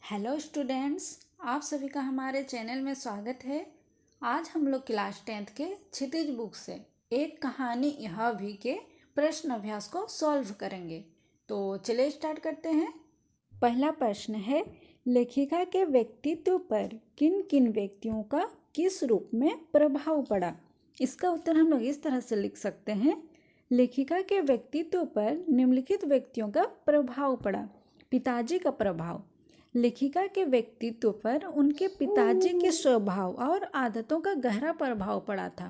Hello students, आप सभी का हमारे चैनल में स्वागत है। आज हम लोग क्लास 10th के क्षितिज बुक से एक कहानी यह भी के प्रश्न अभ्यास को सॉल्व करेंगे। तो चलिए स्टार्ट करते हैं। पहला प्रश्न है, लेखिका के व्यक्तित्व पर किन किन व्यक्तियों का किस रूप में प्रभाव पड़ा। इसका उत्तर हम लोग इस तरह से लिख सकते हैं, लेखिका के व्यक्तित्व पर निम्नलिखित व्यक्तियों का प्रभाव पड़ा। पिताजी का प्रभाव। लेखिका के व्यक्तित्व पर उनके पिताजी के स्वभाव और आदतों का गहरा प्रभाव पड़ा था।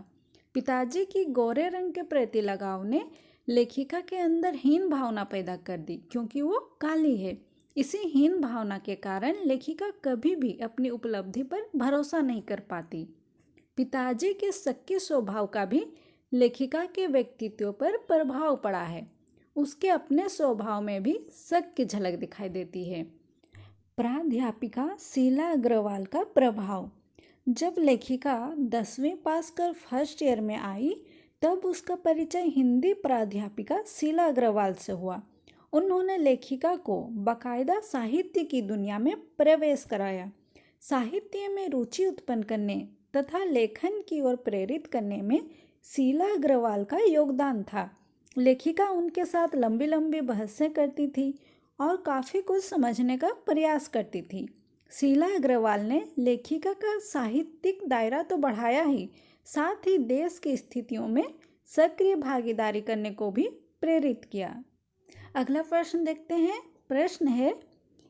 पिताजी की गोरे रंग के प्रति लगाव ने लेखिका के अंदर हीन भावना पैदा कर दी, क्योंकि वो काली है। इसी हीन भावना के कारण लेखिका कभी भी अपनी उपलब्धि पर भरोसा नहीं कर पाती। पिताजी के शक्की स्वभाव का भी लेखिका के व्यक्तित्व पर प्रभाव पड़ा है। उसके अपने स्वभाव में भी शक की झलक दिखाई देती है। प्राध्यापिका शीला अग्रवाल का प्रभाव। जब लेखिका 10वीं पास कर फर्स्ट ईयर में आई, तब उसका परिचय हिंदी प्राध्यापिका शीला अग्रवाल से हुआ। उन्होंने लेखिका को बाकायदा साहित्य की दुनिया में प्रवेश कराया। साहित्य में रुचि उत्पन्न करने तथा लेखन की ओर प्रेरित करने में शीला अग्रवाल का योगदान था। लेखिका उनके साथ लंबी लंबी बहसें करती थी और काफ़ी कुछ समझने का प्रयास करती थी। शीला अग्रवाल ने लेखिका का साहित्यिक दायरा तो बढ़ाया ही, साथ ही देश की स्थितियों में सक्रिय भागीदारी करने को भी प्रेरित किया। अगला प्रश्न देखते हैं। प्रश्न है,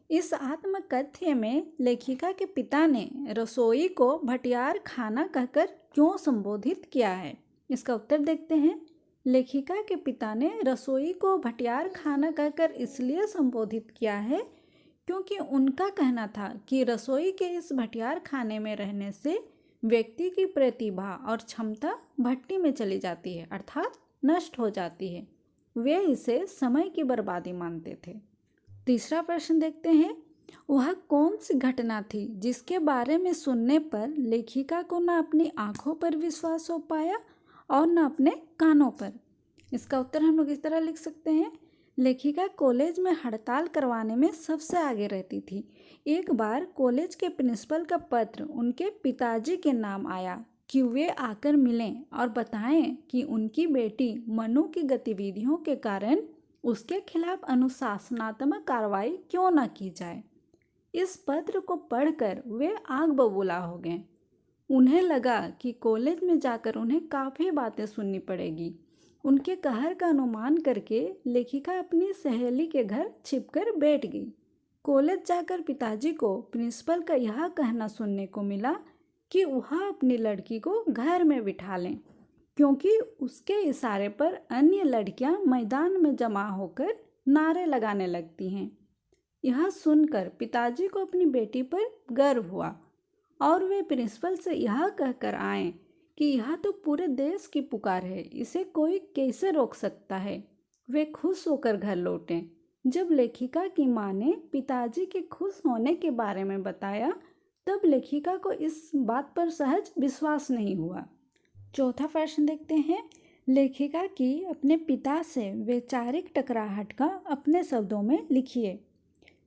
इस आत्मकथ्य में लेखिका के पिता ने रसोई को भटियार खाना कहकर क्यों संबोधित किया है। इसका उत्तर देखते हैं। लेखिका के पिता ने रसोई को भटियार खाना कहकर इसलिए संबोधित किया है क्योंकि उनका कहना था कि रसोई के इस भटियार खाने में रहने से व्यक्ति की प्रतिभा और क्षमता भट्टी में चली जाती है, अर्थात नष्ट हो जाती है। वे इसे समय की बर्बादी मानते थे। तीसरा प्रश्न देखते हैं। वह कौन सी घटना थी जिसके बारे में सुनने पर लेखिका को न अपनी आंखों पर विश्वास हो पाया और न अपने कानों पर। इसका उत्तर हम लोग इस तरह लिख सकते हैं। लेखिका कॉलेज में हड़ताल करवाने में सबसे आगे रहती थी। एक बार कॉलेज के प्रिंसिपल का पत्र उनके पिताजी के नाम आया कि वे आकर मिलें और बताएं कि उनकी बेटी मनु की गतिविधियों के कारण उसके खिलाफ अनुशासनात्मक कार्रवाई क्यों न की जाए। इस पत्र को पढ़कर वे आग बबूला हो गए। उन्हें लगा कि कॉलेज में जाकर उन्हें काफ़ी बातें सुननी पड़ेगी। उनके कहर का अनुमान करके लेखिका अपनी सहेली के घर छिपकर बैठ गई। कॉलेज जाकर पिताजी को प्रिंसिपल का यह कहना सुनने को मिला कि वह अपनी लड़की को घर में बिठा लें, क्योंकि उसके इशारे पर अन्य लड़कियां मैदान में जमा होकर नारे लगाने लगती हैं। यह सुनकर पिताजी को अपनी बेटी पर गर्व हुआ और वे प्रिंसिपल से यह कहकर आए कि यह तो पूरे देश की पुकार है, इसे कोई कैसे रोक सकता है। वे खुश होकर घर लौटे। जब लेखिका की माँ ने पिताजी के खुश होने के बारे में बताया, तब लेखिका को इस बात पर सहज विश्वास नहीं हुआ। चौथा प्रश्न देखते हैं। लेखिका की अपने पिता से वैचारिक टकराहट का अपने शब्दों में लिखिए।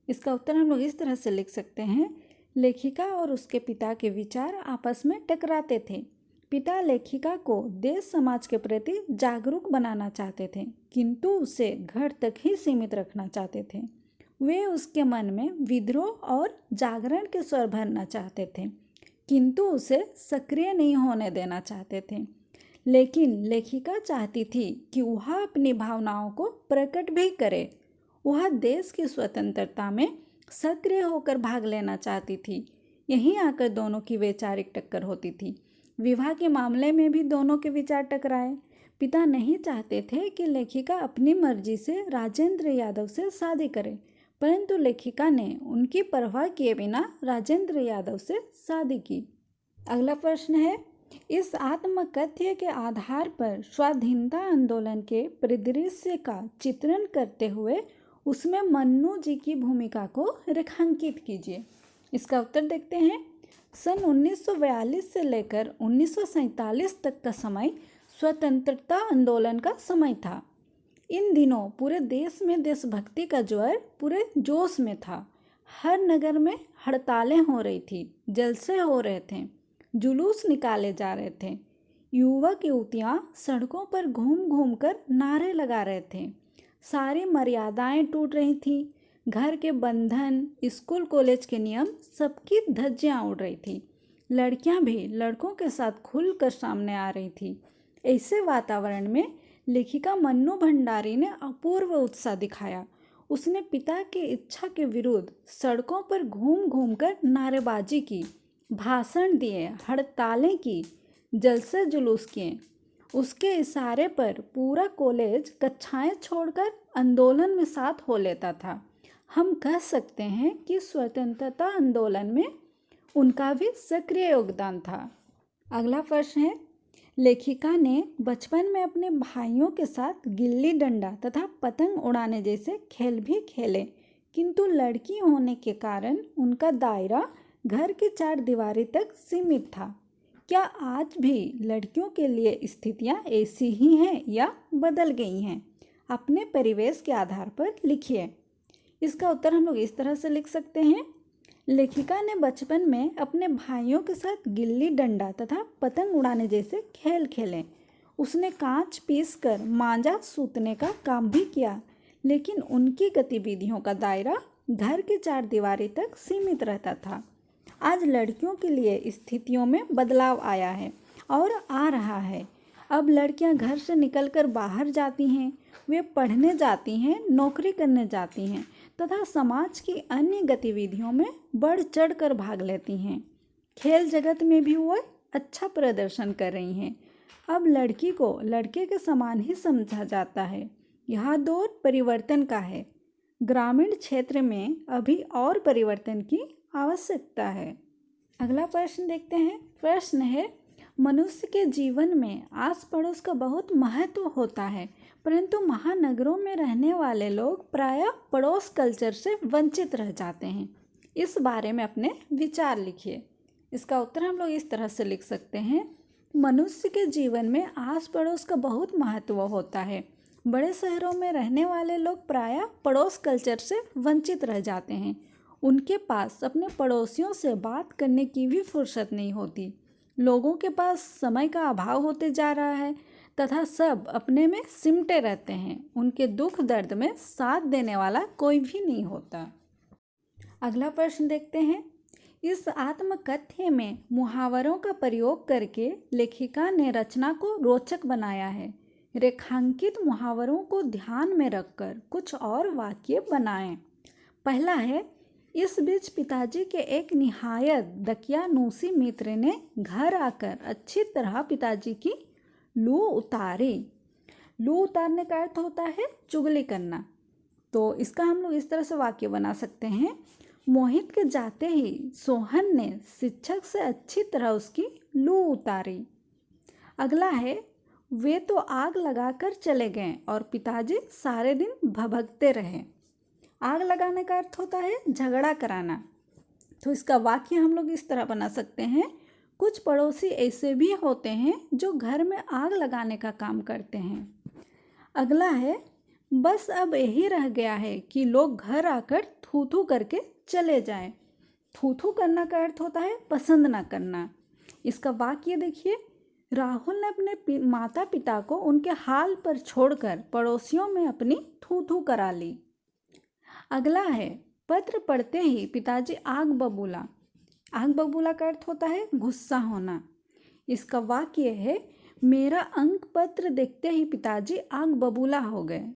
इसका उत्तर हम लोग इस तरह से लिख सकते हैं। लेखिका और उसके पिता के विचार आपस में टकराते थे। पिता लेखिका को देश समाज के प्रति जागरूक बनाना चाहते थे, किंतु उसे घर तक ही सीमित रखना चाहते थे। वे उसके मन में विद्रोह और जागरण के स्वर भरना चाहते थे, किंतु उसे सक्रिय नहीं होने देना चाहते थे। लेकिन लेखिका चाहती थी कि वह अपनी भावनाओं को प्रकट भी करे। वह देश की स्वतंत्रता में सक्रिय होकर भाग लेना चाहती थी। यहीं आकर दोनों की वैचारिक टक्कर होती थी। विवाह के मामले में भी दोनों के विचार टकराए। पिता नहीं चाहते थे कि लेखिका अपनी मर्जी से राजेंद्र यादव से शादी करे, परंतु लेखिका ने उनकी परवाह किए बिना राजेंद्र यादव से शादी की। अगला प्रश्न है, इस आत्मकथ्य के आधार पर स्वाधीनता आंदोलन के परिदृश्य का चित्रण करते हुए उसमें मन्नू जी की भूमिका को रेखांकित कीजिए। इसका उत्तर देखते हैं। सन 1942 से लेकर 1947 तक का समय स्वतंत्रता आंदोलन का समय था। इन दिनों पूरे देश में देशभक्ति का ज्वार पूरे जोश में था। हर नगर में हड़तालें हो रही थी, जलसे हो रहे थे, जुलूस निकाले जा रहे थे। युवक युवतियाँ सड़कों पर घूम घूम कर नारे लगा रहे थे। सारी मर्यादाएं टूट रही थी। घर के बंधन, स्कूल कॉलेज के नियम, सबकी धज्जियां उड़ रही थी। लड़कियां भी लड़कों के साथ खुलकर सामने आ रही थी। ऐसे वातावरण में लेखिका मन्नू भंडारी ने अपूर्व उत्साह दिखाया। उसने पिता की इच्छा के विरुद्ध सड़कों पर घूम घूम कर नारेबाजी की, भाषण दिए, हड़तालें की, जलसे जुलूस किए। उसके इशारे पर पूरा कॉलेज कक्षाएं छोड़कर आंदोलन में साथ हो लेता था। हम कह सकते हैं कि स्वतंत्रता आंदोलन में उनका भी सक्रिय योगदान था। अगला प्रश्न है, लेखिका ने बचपन में अपने भाइयों के साथ गिल्ली डंडा तथा पतंग उड़ाने जैसे खेल भी खेले, किंतु लड़की होने के कारण उनका दायरा घर की चार दीवारी तक सीमित था। क्या आज भी लड़कियों के लिए स्थितियाँ ऐसी ही हैं या बदल गई हैं? अपने परिवेश के आधार पर लिखिए। इसका उत्तर हम लोग इस तरह से लिख सकते हैं। लेखिका ने बचपन में अपने भाइयों के साथ गिल्ली डंडा तथा पतंग उड़ाने जैसे खेल खेले। उसने कांच पीसकर मांझा सूतने का काम भी किया, लेकिन उनकी गतिविधियों का दायरा घर की चार दीवारी तक सीमित रहता था। आज लड़कियों के लिए स्थितियों में बदलाव आया है और आ रहा है। अब लड़कियां घर से निकलकर बाहर जाती हैं, वे पढ़ने जाती हैं, नौकरी करने जाती हैं तथा समाज की अन्य गतिविधियों में बढ़ चढ़ कर भाग लेती हैं। खेल जगत में भी वो अच्छा प्रदर्शन कर रही हैं। अब लड़की को लड़के के समान ही समझा जाता है। यह दौर परिवर्तन का है। ग्रामीण क्षेत्र में अभी और परिवर्तन की आवश्यकता है। अगला प्रश्न देखते हैं। प्रश्न है, मनुष्य के जीवन में आस पड़ोस का बहुत महत्व होता है, परंतु महानगरों में रहने वाले लोग प्रायः पड़ोस कल्चर से वंचित रह जाते हैं। इस बारे में अपने विचार लिखिए। इसका उत्तर हम लोग इस तरह से लिख सकते हैं। मनुष्य के जीवन में आस पड़ोस का बहुत महत्व होता है। बड़े शहरों में रहने वाले लोग प्रायः पड़ोस कल्चर से वंचित रह जाते हैं। उनके पास अपने पड़ोसियों से बात करने की भी फुर्सत नहीं होती। लोगों के पास समय का अभाव होते जा रहा है तथा सब अपने में सिमटे रहते हैं। उनके दुख दर्द में साथ देने वाला कोई भी नहीं होता। अगला प्रश्न देखते हैं। इस आत्मकथ्य में मुहावरों का प्रयोग करके लेखिका ने रचना को रोचक बनाया है। रेखांकित मुहावरों को ध्यान में रखकर कुछ और वाक्य बनाएं। पहला है, इस बीच पिताजी के एक निहायत दकियानूसी मित्र ने घर आकर अच्छी तरह पिताजी की लू उतारी। लू उतारने का अर्थ होता है चुगली करना। तो इसका हम लोग इस तरह से वाक्य बना सकते हैं। मोहित के जाते ही सोहन ने शिक्षक से अच्छी तरह उसकी लू उतारी। अगला है, वे तो आग लगाकर चले गए और पिताजी सारे दिन भभकते रहे। आग लगाने का अर्थ होता है झगड़ा कराना। तो इसका वाक्य हम लोग इस तरह बना सकते हैं। कुछ पड़ोसी ऐसे भी होते हैं जो घर में आग लगाने का काम करते हैं। अगला है, बस अब यही रह गया है कि लोग घर आकर थू थू करके चले जाएं। थू थू करना का अर्थ होता है पसंद ना करना। इसका वाक्य देखिए, राहुल ने अपने माता पिता को उनके हाल पर छोड़कर पड़ोसियों में अपनी थू थू करा ली। अगला है, पत्र पढ़ते ही पिताजी आग बबूला। आग बबूला का अर्थ होता है गुस्सा होना। इसका वाक्य है, मेरा अंक पत्र देखते ही पिताजी आग बबूला हो गए।